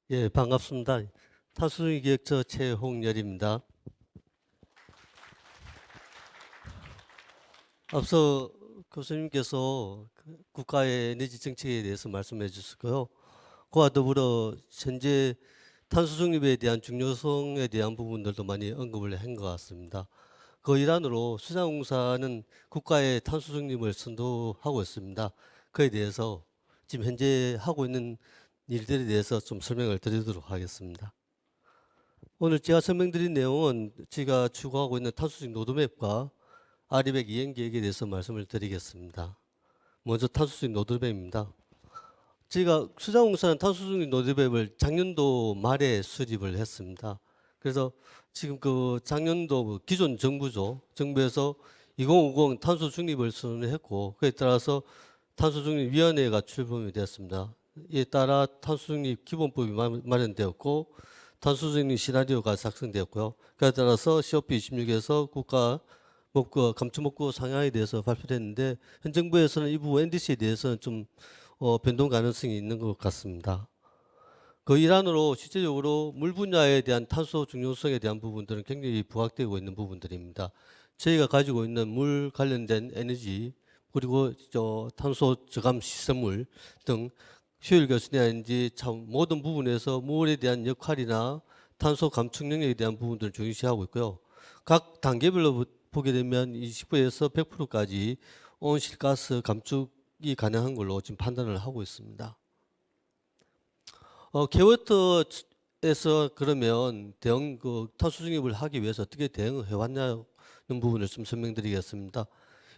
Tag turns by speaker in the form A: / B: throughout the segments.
A: 예, 반갑습니다. 탄수기획처 최홍열입니다. 앞서 교수님께서 국가의 에너지 정책에 대해서 말씀해 주셨고요. 그와 더불어 현재 탄소 중립에 대한 중요성에 대한 부분들도 많이 언급을 한 것 같습니다. 그 일환으로 수자공사는 국가의 탄소 중립을 선도하고 있습니다. 그에 대해서 지금 현재 하고 있는 일들에 대해서 좀 설명을 드리도록 하겠습니다. 오늘 제가 설명드린 내용은 제가 추구하고 있는 탄소중 로드맵과 아리백 이행 계획에 대해서 말씀을 드리겠습니다. 먼저 탄소중 로드맵입니다. 제가 수자공사는 탄소중 로드맵을 작년도 말에 수립을 했습니다. 그래서 지금 그 작년도 기존 정부에서 2050 탄소 중립을 선언했고, 그에 따라서 탄소 중립위원회가 출범이 되었습니다. 이에 따라 탄소 중립 기본법이 마련되었고, 탄소 중립 시나리오가 작성되었고요. 그에 따라서 COP26에서 국가 목표 감축 목표 상향에 대해서 발표를 했는데, 현 정부에서는 이 부분 NDC에 대해서는 좀 변동 가능성이 있는 것 같습니다. 그 일환으로 실제적으로 물 분야에 대한 탄소 중요성에 대한 부분들은 굉장히 부각되고 있는 부분들입니다. 저희가 가지고 있는 물 관련된 에너지, 그리고 탄소 저감 시설물 등 효율 개선이라든지 참 모든 부분에서 물에 대한 역할이나 탄소 감축 능력에 대한 부분들을 중시하고 있고요. 각 단계별로 보게 되면 20%에서 100%까지 온실가스 감축이 가능한 걸로 지금 판단을 하고 있습니다. 개워터에서 그러면 대응 탄소 중립을 하기 위해서 어떻게 대응을 해왔냐는 부분을 좀 설명드리겠습니다.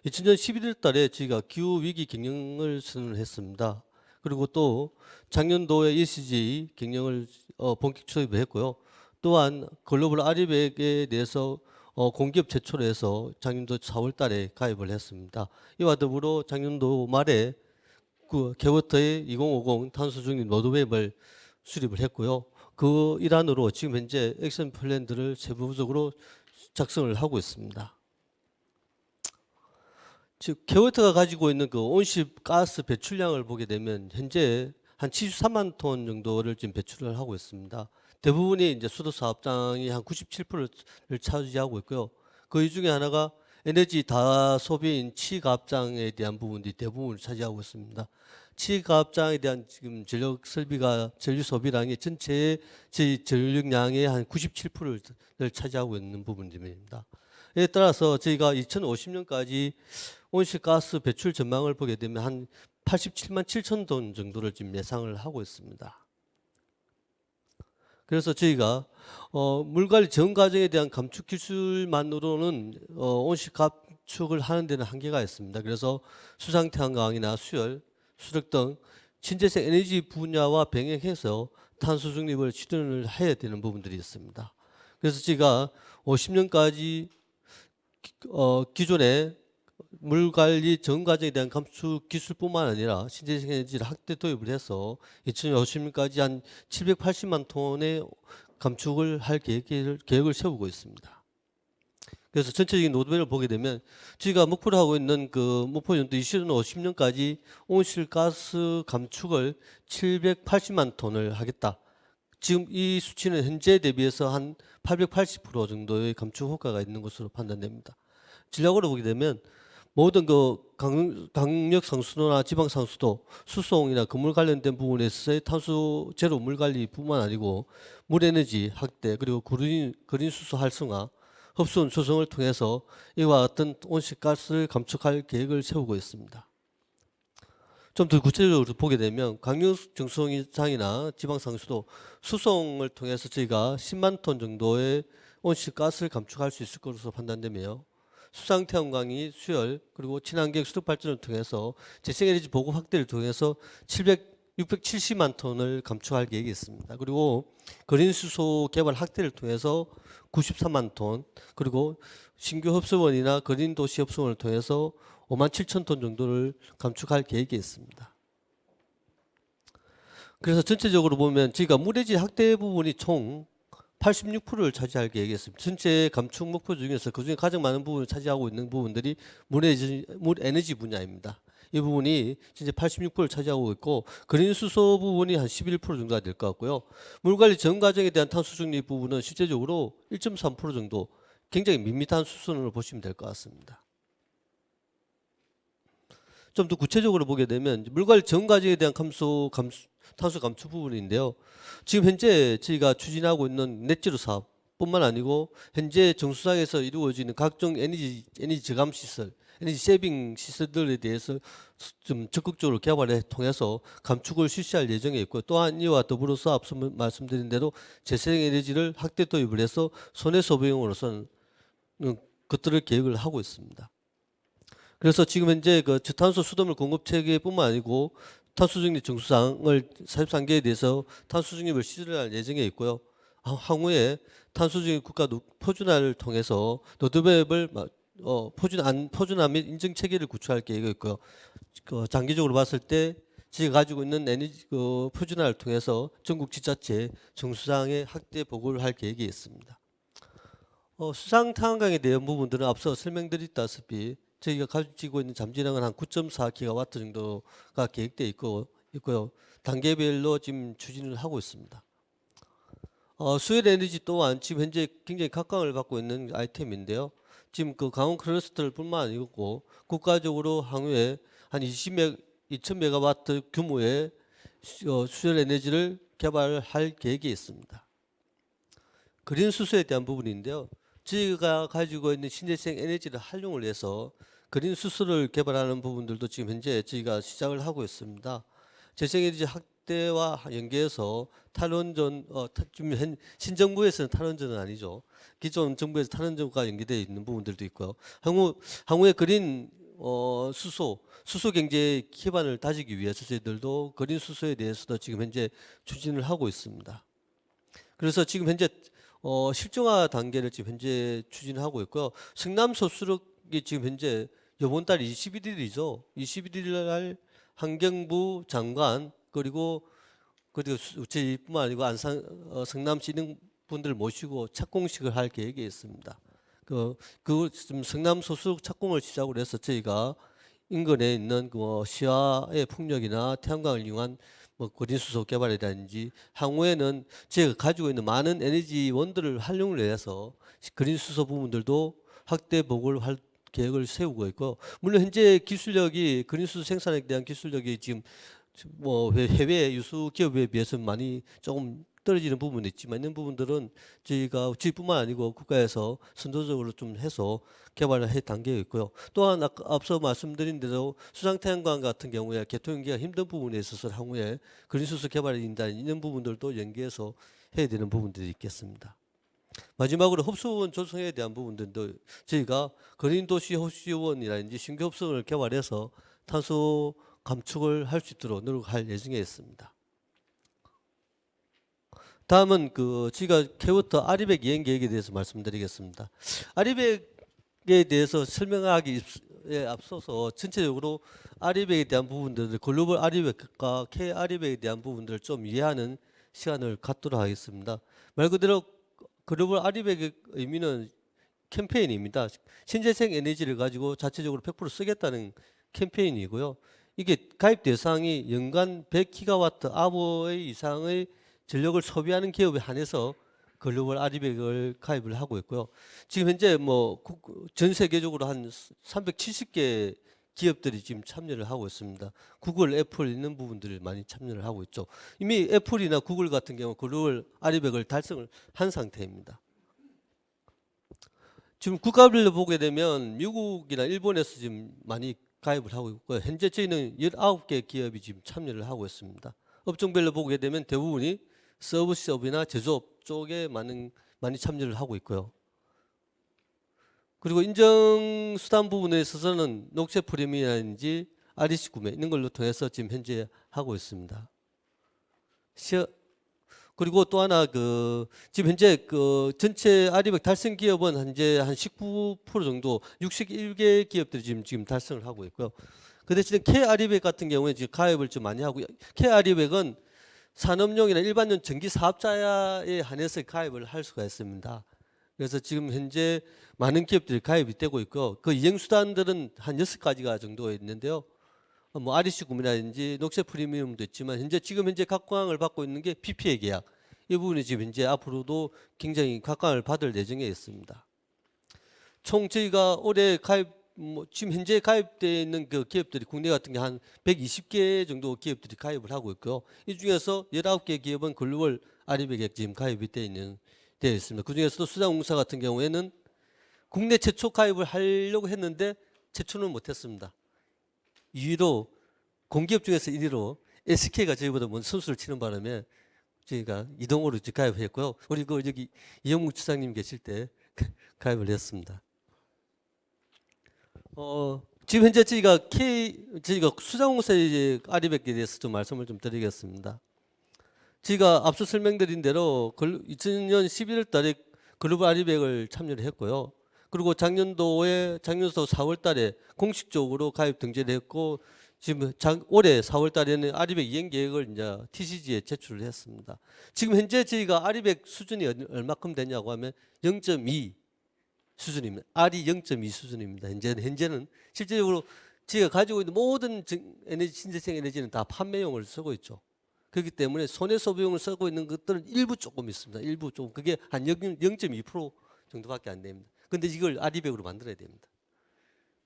A: 2000년 11월 달에 저희가 기후 위기 경영을 선언했습니다. 그리고 또 작년도에 ESG 경영을 본격 수립을 했고요. 또한 글로벌 아리백에 대해서 공기업 제초로 해서 작년도 4월 달에 가입을 했습니다. 이와 더불어 작년도 말에 그 개워터의 2050 탄소 중립 로드맵을 수립을 했고요. 그 일환으로 지금 현재 액션 플랜들을 세부적으로 작성을 하고 있습니다. 즉 개워터가 가지고 있는 그 온실가스 배출량을 보게 되면 현재 한 73만 톤 정도를 지금 배출을 하고 있습니다. 대부분이 이제 수도 사업장이 한 97%를 차지하고 있고요. 그 중에 하나가 에너지 다소비인 취가압장에 대한 부분이 대부분을 차지하고 있습니다. 취가압장에 대한 지금 전력 소비량이 전체의 저희 전력량의 한 97%를 차지하고 있는 부분입니다. 이에 따라서 저희가 2050년까지 온실가스 배출 전망을 보게 되면 한 87만 7천 톤 정도를 지금 예상을 하고 있습니다. 그래서 저희가 물관리 전 과정에 대한 감축 기술만으로는 온실 감축을 하는 데는 한계가 있습니다. 그래서 수상 태양광이나 수열, 수력 등 신재생 에너지 분야와 병행해서 탄소 중립을 실현을 해야 되는 부분들이 있습니다. 그래서 제가 50년까지 기존의 물관리 전 과정에 대한 감축 기술뿐만 아니라 신재생 에너지를 확대 도입을 해서 2050년까지 한 780만 톤의 감축을 할 계획을 세우고 있습니다. 그래서 전체적인 로드맵을 보게 되면 저희가 목표로 하고 있는 그 목표 연도 2050년까지 온실가스 감축을 780만 톤을 하겠다. 지금 이 수치는 현재 대비해서 한 880% 정도의 감축 효과가 있는 것으로 판단됩니다. 전략으로 보게 되면 모든 그 강력 상수도나 지방 상수도, 수송이나 건물 관련된 부분에서의 탄소 제로 물 관리뿐만 아니고 물 에너지 확대, 그리고 그린 수소 활성화, 흡수원 조성을 통해서 이와 같은 온실가스를 감축할 계획을 세우고 있습니다. 좀 더 구체적으로 보게 되면 강력 정수장이나 지방 상수도, 수송을 통해서 저희가 10만 톤 정도의 온실가스를 감축할 수 있을 것으로 판단되며, 수상 태양광이 수열, 그리고 친환경 수력 발전을 통해서 재생에너지 보급 확대를 통해서 670만 톤을 감축할 계획이 있습니다. 그리고 그린 수소 개발 확대를 통해서 93만 톤, 그리고 신규 흡수원이나 그린 도시 흡수원을 통해서 5만 7천 톤 정도를 감축할 계획이 있습니다. 그래서 전체적으로 보면 저희가 물에지 확대 부분이 총 86%를 차지할 계획이었습니다. 전체 감축 목표 중에서 그중에 가장 많은 부분을 차지하고 있는 부분들이 물 에너지 분야입니다. 이 부분이 현재 86%를 차지하고 있고 그린 수소 부분이 한 11% 정도가 될 것 같고요. 물 관리 전 과정에 대한 탄소 중립 부분은 실제적으로 1.3% 정도 굉장히 밋밋한 수준으로 보시면 될 것 같습니다. 좀 더 구체적으로 보게 되면 물 관리 전 과정에 대한 탄소 감축 부분인데요. 지금 현재 저희가 추진하고 있는 넷제로 사업뿐만 아니고 현재 정수장에서 이루어지는 각종 에너지 저감 시설, 에너지 세이빙 시설들에 대해서 좀 적극적으로 개발에 통해서 감축을 실시할 예정에 있고, 또한 이와 더불어서 앞서 말씀드린 대로 재생에너지를 확대 도입을 해서 손해소 비용으로서는 것들을 계획을 하고 있습니다. 그래서 지금 현재 그 저탄소 수돗물 공급 체계뿐만 아니고 탄소 중립 정수장을 사업 단계에 대해서 탄소 중립을 시설할 예정에 있고요. 향후에 탄소 중립 국가 표준화를 통해서 로드맵을 표준화 및 인증 체계를 구축할 계획이 있고요. 장기적으로 봤을 때 지가 가지고 있는 에너지 표준화를 통해서 전국 지자체 정수장의 확대 보고를 할 계획이 있습니다. 수상 태양광에 대한 부분들은 앞서 설명드렸다시피 저희가 가지고 있는 잠재량은 한 9.4GW 정도가 계획되어 있고요. 단계별로 지금 추진을 하고 있습니다. 수열 에너지 또한 지금 현재 굉장히 각광을 받고 있는 아이템인데요. 지금 그 강원 클러스터를 뿐만 아니고 국가적으로 향후에 한 2000메가와트 규모의 수열 에너지를 개발할 계획이 있습니다. 그린 수소에 대한 부분인데요. 저희가 가지고 있는 신재생 에너지를 활용을 해서 그린 수소를 개발하는 부분들도 지금 현재 저희가 시작을 하고 있습니다. 재생에너지 확대와 연계해서 탈원전, 지금 신정부에서는 탈원전은 아니죠. 기존 정부에서 탈원전과 연계되어 있는 부분들도 있고요. 향후에 그린 수소 경제 기반을 다지기 위해서 저희들도 그린 수소에 대해서도 지금 현재 추진을 하고 있습니다. 그래서 지금 현재 실증화 단계를 지금 현재 추진하고 있고요. 성남 소수력이 지금 현재 이번 달 21일이죠. 21일 날 환경부 장관 그리고 저희뿐만 아니고 성남시 등 분들 모시고 착공식을 할 계획이 있습니다. 지금 성남 소수력 착공을 시작으로 해서 저희가 인근에 있는 시야의 풍력이나 태양광을 이용한 그린 수소 개발이라든지 향후에는 제가 가지고 있는 많은 에너지 원들을 활용을 해서 그린 수소 부분들도 확대 보고를 할 계획을 세우고 있고, 물론 현재 기술력이 그린 수소 생산에 대한 기술력이 지금 해외 유수 기업에 비해서 많이 조금 떨어지는 부분이 있지만 있는 부분들은 저희뿐만 아니고 국가에서 선도적으로 좀 해서 개발을 해 단계에 있고요. 또한 앞서 말씀드린 대로 수상태양광 같은 경우에 개통연기가 힘든 부분에 있어서 향후에 그린수소 개발이 있는 부분들도 연계해서 해야 되는 부분들이 있겠습니다. 마지막으로 흡수원 조성에 대한 부분들도 저희가 그린도시 흡수원이라든지 신규 흡수원을 개발해서 탄소 감축을 할 수 있도록 노력할 예정에 있습니다. 다음은 저희가 캐워터 아리백 이행 계획에 대해서 말씀드리겠습니다. 아리백에 대해서 설명하기에 앞서서 전체적으로 아리백에 대한 부분들, 글로벌 아리백과 K 아리백에 대한 부분들을 좀 이해하는 시간을 갖도록 하겠습니다. 말 그대로 글로벌 아리백의 의미는 캠페인입니다. 신재생 에너지를 가지고 자체적으로 100% 쓰겠다는 캠페인이고요. 이게 가입 대상이 연간 100기가와트 아워의 이상의 전력을 소비하는 기업에 한해서 글로벌 아리백을 가입을 하고 있고요. 지금 현재 전 세계적으로 한 370개 기업들이 지금 참여를 하고 있습니다. 구글, 애플 있는 부분들이 많이 참여를 하고 있죠. 이미 애플이나 구글 같은 경우 글로벌 아리백을 달성을 한 상태입니다. 지금 국가별로 보게 되면 미국이나 일본에서 지금 많이 가입을 하고 있고요. 현재 저희는 19개 기업이 지금 참여를 하고 있습니다. 업종별로 보게 되면 대부분이 서비스업이나 제조업 쪽에 많이 참여를 하고 있고요. 그리고 인증수단 부분에 있어서는 녹색 프리미엄이라든지 REC 구매 있는 걸로 통해서 지금 현재 하고 있습니다. 그리고 또 하나 지금 현재 전체 아리백 달성 기업은 현재 한 19% 정도 61개 기업들이 지금 달성을 하고 있고요. 그 대신에 K 아리백 같은 경우에 지금 가입을 좀 많이 하고, K 아리백은 산업용이나 일반용 전기 사업자에 한해서 가입을 할 수가 있습니다. 그래서 지금 현재 많은 기업들이 가입이 되고 있고 그 이행 수단들은 한 6가지가 정도 있는데요. 뭐 REC금이라든지 녹색 프리미엄도 있지만 지금 현재 각광을 받고 있는 게 PPA 계약. 이 부분이 지금 현재 앞으로도 굉장히 각광을 받을 예정에 있습니다. 총 저희가 올해 지금 현재 가입되어 있는 그 기업들이 국내 같은 게 한 120개 정도 기업들이 가입을 하고 있고요. 이 중에서 19개 기업은 글로벌 REC에 지금 가입이 되어 있습니다. 그 중에서도 수자공사 같은 경우에는 국내 최초 가입을 하려고 했는데 최초는 못했습니다. 2위로 공기업 중에서 1위로 SK가 저희보다 먼저 선수를 치는 바람에 저희가 이동으로 가입했고요. 우리 여기 이영묵 주장님 계실 때 가입을 했습니다. 지금 현재 저희가 수자공사의 REC에 대해서 좀 말씀을 좀 드리겠습니다. 저희가 앞서 설명드린 대로 2000년 11월 달에 글로벌 REC을 참여를 했고요. 그리고 작년도 4월 달에 공식적으로 가입 등재를 했고, 지금 올해 4월 달에는 REC 이행 계획을 이제 TCG에 제출을 했습니다. 지금 현재 저희가 REC 수준이 얼마큼 되냐고 하면 0.2 수준입니다. R이 0.2 수준입니다. 현재는 실제적으로 저희가 가지고 있는 모든 신재생 에너지는 다 판매용을 쓰고 있죠. 그렇기 때문에 손해소 비용을 쓰고 있는 것들은 일부 조금 있습니다. 일부 조금. 그게 한 0.2% 정도밖에 안 됩니다. 근데 이걸 REC으로 만들어야 됩니다.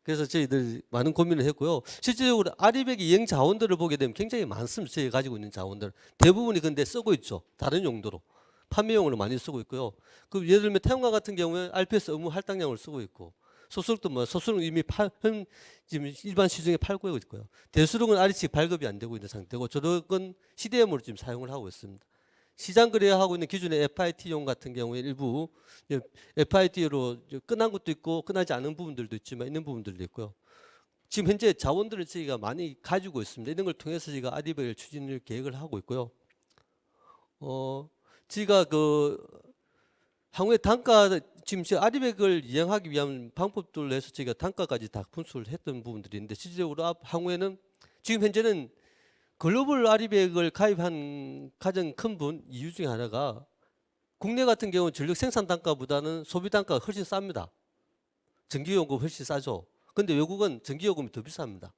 A: 그래서 저희들 많은 고민을 했고요. 실질적으로 REC 이행 자원들을 보게 되면 굉장히 많습니다. 저희가 가지고 있는 자원들. 대부분이 근데 쓰고 있죠. 다른 용도로. 판매용으로 많이 쓰고 있고요. 그 예를 들면 태양광 같은 경우에 RPS 의무 할당량을 쓰고 있고, 소수력은 이미 지금 일반 시중에 팔고 있고요. 대수력은 REC 발급이 안 되고 있는 상태고, 저력은 CDM으로 지금 사용을 하고 있습니다. 시장 거래하고 있는 기존의 FIT용 같은 경우에 일부 FIT로 끝난 것도 있고 끝나지 않은 부분들도 있지만 있는 부분들도 있고요. 지금 현재 자원들을 저희가 많이 가지고 있습니다. 이런 걸 통해서 저희가 REC을 추진을 계획을 하고 있고요. 저희가 향후에 단가 지금 REC을 이행하기 위한 방법들로 해서 저희가 단가까지 다 분석을 했던 부분들이 있는데, 실질적으로 향후에는 지금 현재는 글로벌 REC을 가입한 가장 큰 이유 중에 하나가, 국내 같은 경우는 전력 생산 단가보다는 소비 단가가 훨씬 쌉니다. 전기요금 훨씬 싸죠. 근데 외국은 전기요금이 더 비쌉니다.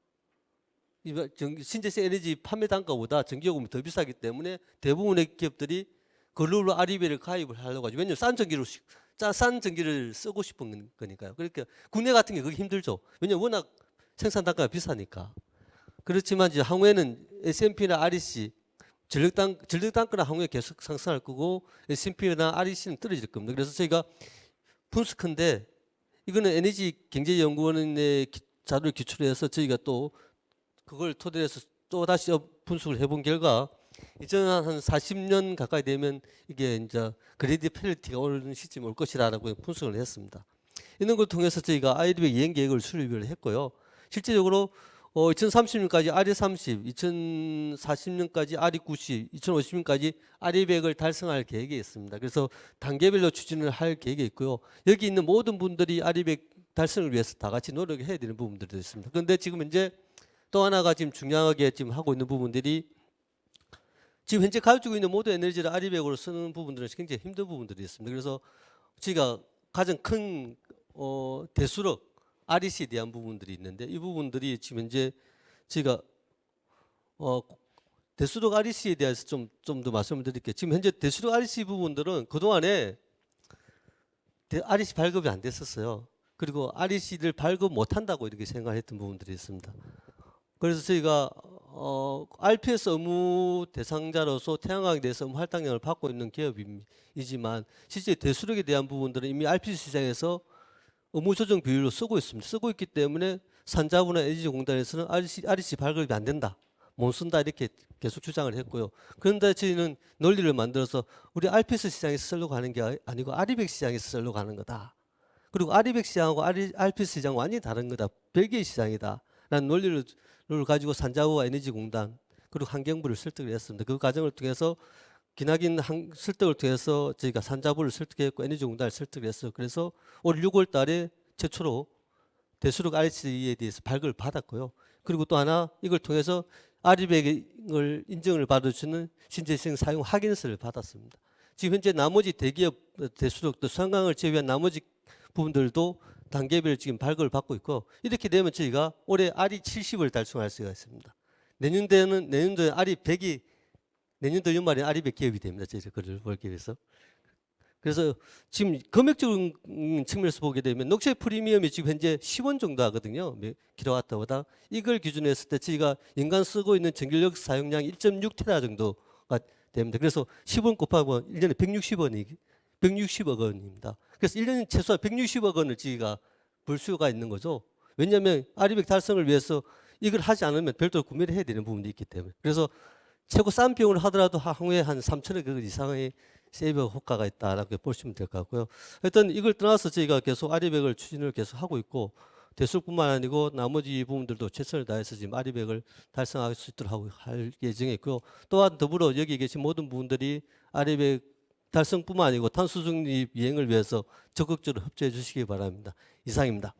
A: 신재생 에너지 판매 단가보다 전기요금이 더 비싸기 때문에 대부분의 기업들이 글로벌 REC를 가입을 하려고 하죠. 왜냐하면 싼 전기를 쓰고 싶은 거니까요. 그러니까 국내 같은 게 그게 힘들죠. 왜냐하면 워낙 생산 단가가 비싸니까. 그렇지만 이제 향후에는 S&P나 REC 전력 단가는 향후에 계속 상승할 거고, S&P나 REC는 떨어질 겁니다. 그래서 저희가 분석한데, 이거는 에너지경제연구원의 자료를 기초로 해서 저희가 또 그걸 토대로 해서 또 다시 분석을 해본 결과, 이제 한 40년 가까이 되면 이게 이제 그레이드 페널티가 오는 시점이 올 것이라고 분석을 했습니다. 이런 걸 통해서 저희가 REC 이행 계획을 수립을 했고요. 실제적으로 2030년까지 RE30, 2040년까지 RE90, 2050년까지 RE100을 달성할 계획이 있습니다. 그래서 단계별로 추진을 할 계획이 있고요. 여기 있는 모든 분들이 RE100 달성을 위해서 다 같이 노력해야 되는 부분들도 있습니다. 그런데 지금 이제 또 하나가 지금 중요하게 지금 하고 있는 부분들이, 지금 현재 가지고 있는 모든 에너지를 RE100으로 쓰는 부분들은 굉장히 힘든 부분들이 있습니다. 그래서 저희가 가장 큰 대수력 REC에 대한 부분들이 있는데, 이 부분들이 지금 현재 저희가 대수력 REC에 대해서 좀 더 말씀을 드릴게요. 지금 현재 대수력 REC 부분들은 그동안에 REC 발급이 안 됐었어요. 그리고 REC를 발급 못한다고 이렇게 생각했던 부분들이 있습니다. 그래서 저희가 RPS 의무 대상자로서 태양광에 대해서 의무 할당량을 받고 있는 기업이지만, 실제 대수력에 대한 부분들은 이미 RPS 시장에서 의무 조정 비율로 쓰고 있습니다. 쓰고 있기 때문에 산자부나 에너지공단에서는 REC 발급이 안 된다, 못 쓴다, 이렇게 계속 주장을 했고요. 그런데 저희는 논리를 만들어서 우리 RPS 시장에서 쓰려고 하는 게 아니고 RE100 시장에서 쓰려고 하는 거다. 그리고 RE100 시장하고 RPS 시장은 완전히 다른 거다, 별개의 시장이다 라는 논리를 가지고 산자부와 에너지공단 그리고 환경부를 설득을 했습니다. 그 과정을 통해서 기나긴 설득을 통해서 저희가 산자부를 설득했고 에너지공단을 설득을 했어요. 그래서 올 6월 달에 최초로 대수력 REC에 대해서 발급을 받았고요. 그리고 또 하나, 이걸 통해서 RE100을 인정을 받아주는 신재생 사용 확인서를 받았습니다. 지금 현재 나머지 대기업 대수력도 성강을 제외한 나머지 부분들도 단계별 지금 발급을 받고 있고 이렇게 되면 저희가 올해 RE 70을 달성할 수가 있습니다. 내년도에 RE 100이 내년도 연말에 RE 100 기업이 됩니다. 저희가 그걸 벌기 위해서. 그래서 지금 금액적인 측면에서 보게 되면 녹색 프리미엄이 지금 현재 10원 정도 하거든요. 킬로와트보다. 이걸 기준으로 했을 때 저희가 연간 쓰고 있는 전기력 사용량이 1.6테라 정도가 됩니다. 그래서 10원 곱하면 1년에 160억 원입니다. 그래서 1년에 최소한 160억 원을 저희가 벌 수가 있는 거죠. 왜냐하면 RE100 달성을 위해서 이걸 하지 않으면 별도로 구매를 해야 되는 부분이 있기 때문에. 그래서 최고 싼 비용을 하더라도 향후에 한 3천억 원 이상의 세이브 효과가 있다라고 보시면 될 것 같고요. 하여튼 이걸 떠나서 저희가 계속 RE100을 추진을 계속 하고 있고 대술뿐만 아니고 나머지 부분들도 최선을 다해서 지금 RE100을 달성할 수 있도록 할 예정에 있고요. 또한 더불어 여기 계신 모든 분들이 RE100 달성뿐만 아니고 탄소 중립 이행을 위해서 적극적으로 협조해 주시기 바랍니다. 이상입니다.